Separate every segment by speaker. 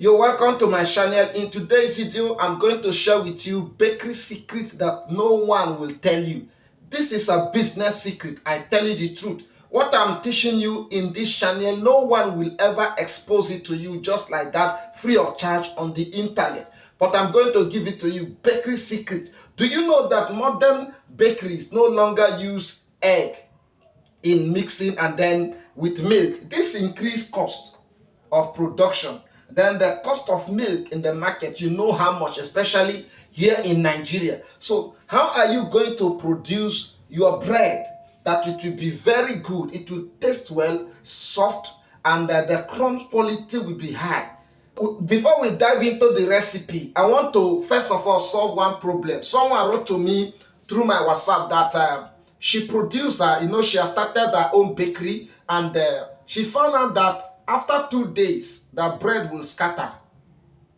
Speaker 1: You're welcome to my channel. In today's video, I'm going to share with you bakery secrets that no one will tell you. This is a business secret. I tell you the truth. What I'm teaching you in this channel, no one will ever expose it to you just like that, free of charge on the internet. But I'm going to give it to you, bakery secrets. Do you know that modern bakeries no longer use egg in mixing and then with milk? This increased cost of production. Then the cost of milk in the market, you know how much, especially here in Nigeria. So how are you going to produce your bread that it will be very good, it will taste well, soft, and the crumb quality will be high? Before we dive into the recipe, I want to first of all solve one problem. Someone wrote to me through my WhatsApp that she produced, she has started her own bakery, and she found out that after 2 days, the bread will scatter.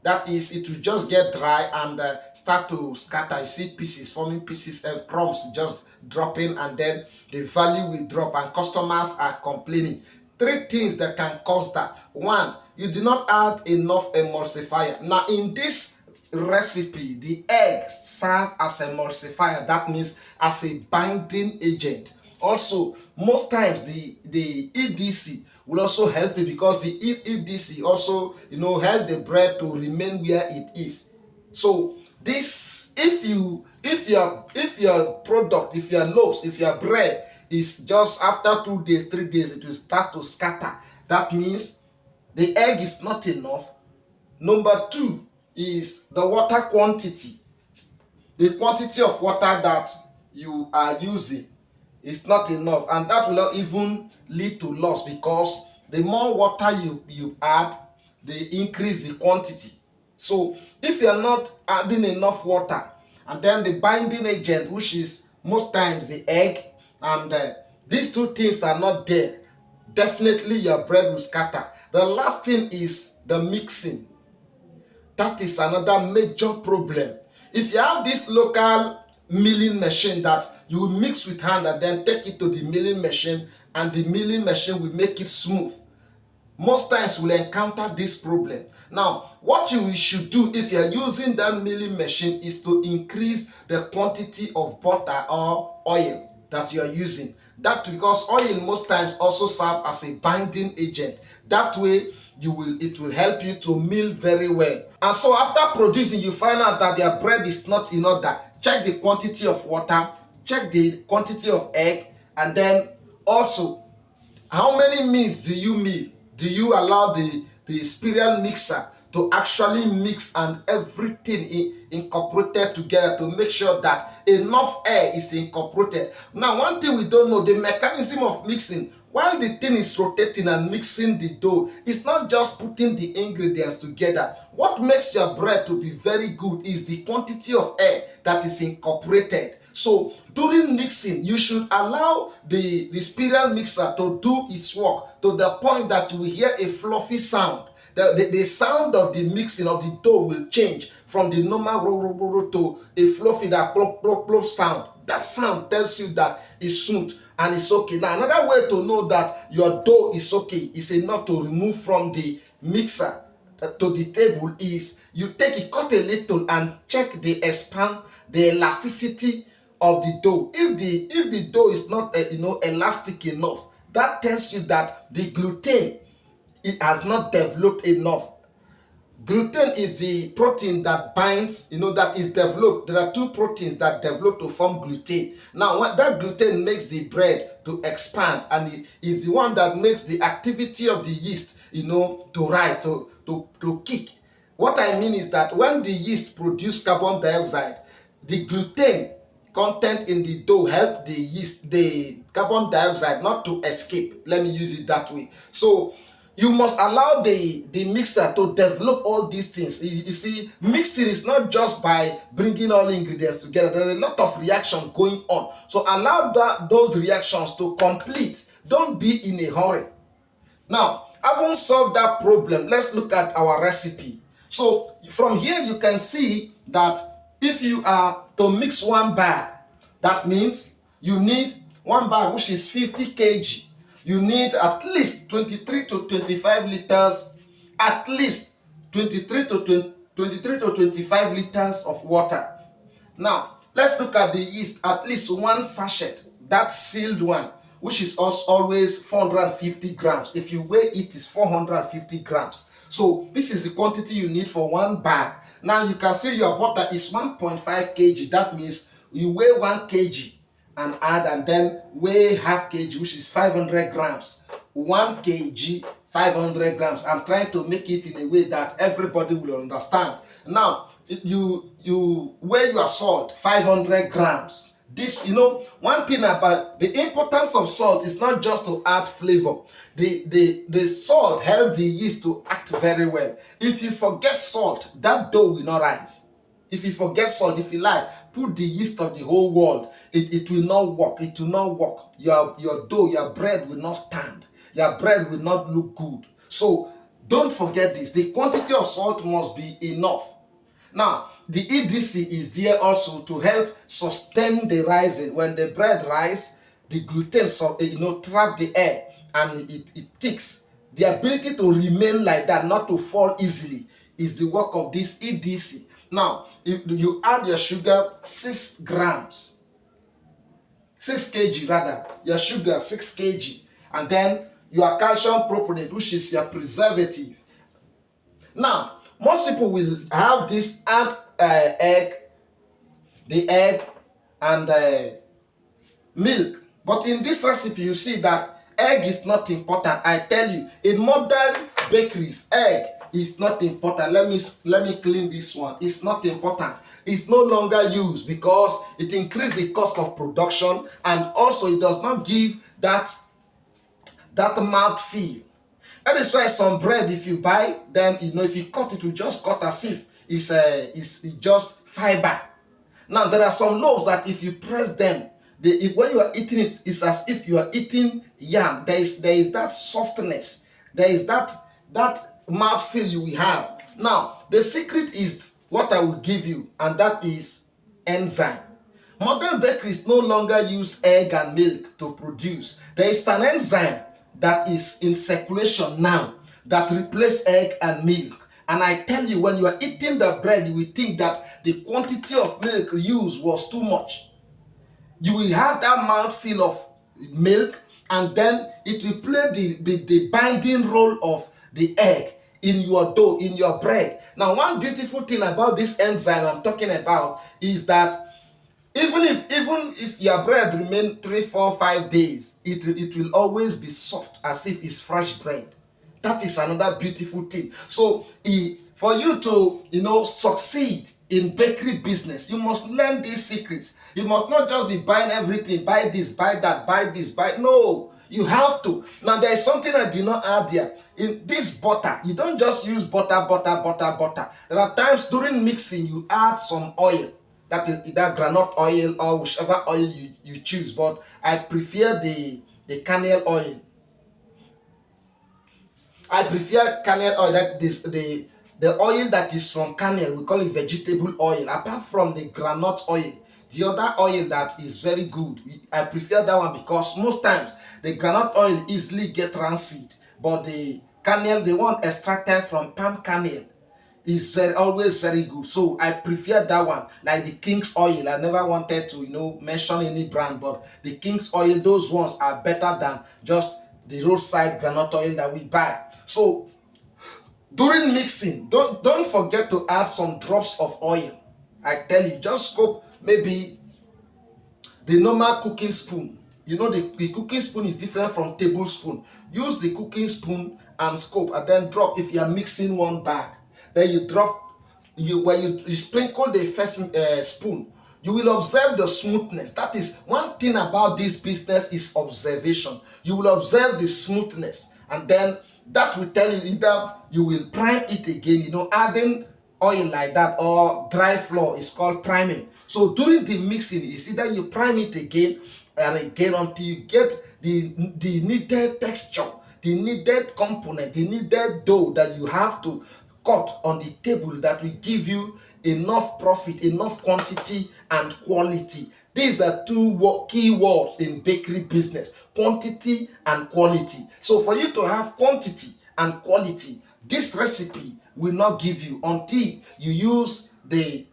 Speaker 1: That is, it will just get dry and start to scatter. You see pieces, forming pieces, crumbs just dropping, and then the value will drop, and customers are complaining. Three things that can cause that. One, you did not add enough emulsifier. Now, in this recipe, the eggs serve as emulsifier. That means as a binding agent. Also, most times the EDC will also help you, because the EDC also help the bread to remain where it is. So this, if your product, if your loaves, if your bread is just after 2 days, 3 days, it will start to scatter. That means the egg is not enough. Number two is the water quantity. The quantity of water that you are using is not enough, and that will even lead to loss, because the more water you add, the increase the quantity. So if you are not adding enough water, and then the binding agent, which is most times the egg, and these two things are not there, definitely your bread will scatter. The last thing is the mixing. That is another major problem. If you have this local milling machine that you will mix with hand and then take it to the milling machine, and the milling machine will make it smooth, most times you will encounter this problem. Now, what you should do if you are using that milling machine is to increase the quantity of butter or oil that you are using. That, because oil most times also serve as a binding agent. That way it will help you to mill very well. And so after producing, you find out that your bread is not in order. Check the quantity of water, check the quantity of egg, and then also how many minutes do you mill? Do you allow the spiral mixer to actually mix and everything incorporated together to make sure that enough air is incorporated? Now, one thing we don't know, the mechanism of mixing. While the thing is rotating and mixing the dough, it's not just putting the ingredients together. What makes your bread to be very good is the quantity of air that is incorporated. So during mixing, you should allow the spiral mixer to do its work to the point that you will hear a fluffy sound. The sound of the mixing of the dough will change from the normal to a fluffy, that plop plop plop sound. That sound tells you that it's smooth and it's okay. Now, another way to know that your dough is okay, is enough to remove from the mixer to the table, is you take it, cut a little, and check the elasticity of the dough. If the dough is not elastic enough, that tells you that the gluten, it has not developed enough. Gluten is the protein that binds, that is developed. There are two proteins that develop to form gluten. Now, that gluten makes the bread to expand, and it is the one that makes the activity of the yeast, to rise, to kick. What I mean is that when the yeast produce carbon dioxide, the gluten content in the dough help the yeast, the carbon dioxide, not to escape. Let me use it that way. So you must allow the mixer to develop all these things. You see, mixing is not just by bringing all ingredients together. There are a lot of reaction going on. So allow those reactions to complete. Don't be in a hurry. Now, having solved that problem, let's look at our recipe. So from here you can see that if you are to mix one bag, that means you need one bag which is 50 kg. You need at least 23 to 25 liters, at least 23 to 25 liters of water. Now, let's look at the yeast. At least one sachet, that sealed one, which is always 450 grams. If you weigh it, is 450 grams. So this is the quantity you need for one bag. Now you can see your butter is 1.5 kg. That means you weigh 1 kg and add, and then weigh half kg, which is 500 grams. 1 kg, 500 grams. I'm trying to make it in a way that everybody will understand. Now, you weigh your salt, 500 grams. This, one thing about the importance of salt is not just to add flavor. The salt helps the yeast to act very well. If you forget salt, that dough will not rise. If you forget salt, if you like, put the yeast of the whole world, it will not work. It will not work. Your dough, your bread will not stand. Your bread will not look good. So don't forget this. The quantity of salt must be enough. Now, the EDC is there also to help sustain the rising. When the bread rises, the gluten trap the air and it kicks. The ability to remain like that, not to fall easily, is the work of this EDC. Now, if you add your sugar, 6 grams, 6 kg rather, your sugar 6 kg, and then your calcium propionate, which is your preservative. Now, most people will have this add egg and milk. But in this recipe, you see that egg is not important. I tell you, in modern bakeries, egg is not important. Let me clean this one. It's not important. It's no longer used because it increases the cost of production, and also it does not give that mouth feel. That is why some bread, if you buy them, if you cut it, will just cut as if it's just fiber. Now, there are some loaves that if you press them, when you are eating it, it's as if you are eating yam. There is that softness. There is that mouth feel you will have. Now, the secret is what I will give you, and that is enzyme. Modern bakeries no longer use egg and milk to produce. There is an enzyme that is in circulation now that replaces egg and milk. And I tell you, when you are eating the bread, you will think that the quantity of milk used was too much. You will have that mouthfeel of milk, and then it will play the binding role of the egg in your dough, in your bread. Now, one beautiful thing about this enzyme I'm talking about is that even if your bread remain 3, 4, 5 days, it will always be soft as if it's fresh bread. That is another beautiful thing. So for you to succeed in bakery business, you must learn these secrets. You must not just be buying everything, buy this, buy that, buy this, buy. No, you have to. Now, there is something I did not add there. In this butter, you don't just use butter. There are times during mixing you add some oil. That is either groundnut oil or whichever oil you choose, but I prefer the kernel oil. I prefer kernel oil. That is the oil that is from kernel. We call it vegetable oil. Apart from the groundnut oil, the other oil that is very good, I prefer that one because most times the groundnut oil easily get rancid, but the kernel, the one extracted from palm kernel, is always very good. So I prefer that one, like the King's oil. I never wanted to mention any brand, but the King's oil, those ones are better than just the roadside groundnut oil that we buy. So during mixing, don't forget to add some drops of oil. I tell you, just scoop maybe the normal cooking spoon. The cooking spoon is different from tablespoon. Use the cooking spoon and scoop, and then drop. If you are mixing one bag, then you drop, when you sprinkle the first spoon, you will observe the smoothness. That is one thing about this business, is observation. You will observe the smoothness, and then that will tell you either you will prime it again. Adding oil like that or dry flour is called priming. So during the mixing, it's either you prime it again and again until you get the needed texture, the needed component, the needed dough that you have to cut on the table that will give you enough profit, enough quantity and quality. These are two key words in bakery business: quantity and quality. So for you to have quantity and quality, this recipe will not give you until you use the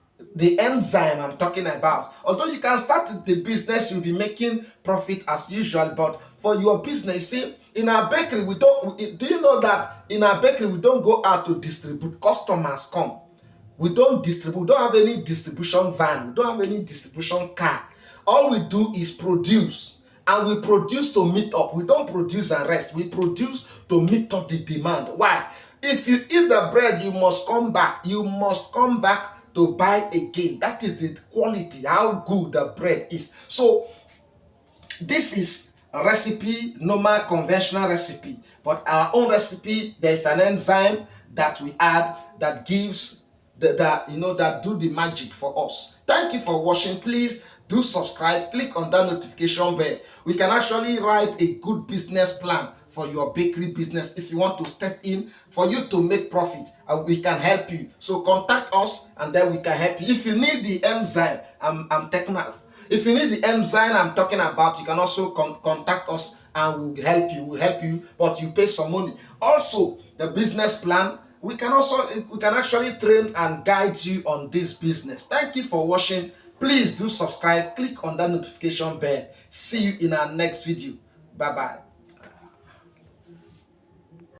Speaker 1: enzyme I'm talking about. Although you can start the business, you'll be making profit as usual, but for your business, see, in our bakery, do you know that in our bakery, we don't go out to distribute? Customers come. We don't distribute, we don't have any distribution van, we don't have any distribution car. All we do is produce, and we produce to meet up. We don't produce and rest, we produce to meet up the demand. Why? If you eat the bread, you must come back. You must come back to buy again. That is the quality, how good the bread is. So this is a recipe, normal conventional recipe, but our own recipe, there's an enzyme that we add that gives that do the magic for us. Thank you for watching. Please do subscribe, click on that notification bell. We can actually write a good business plan for your bakery business. If you want to step in for you to make profit, we can help you. So contact us and then we can help you. If you need the enzyme, if you need the enzyme I'm talking about, you can also contact us and we'll help you. We'll help you, but you pay some money. Also, the business plan, we can actually train and guide you on this business. Thank you for watching. Please do subscribe, click on that notification bell. See you in our next video. Bye bye.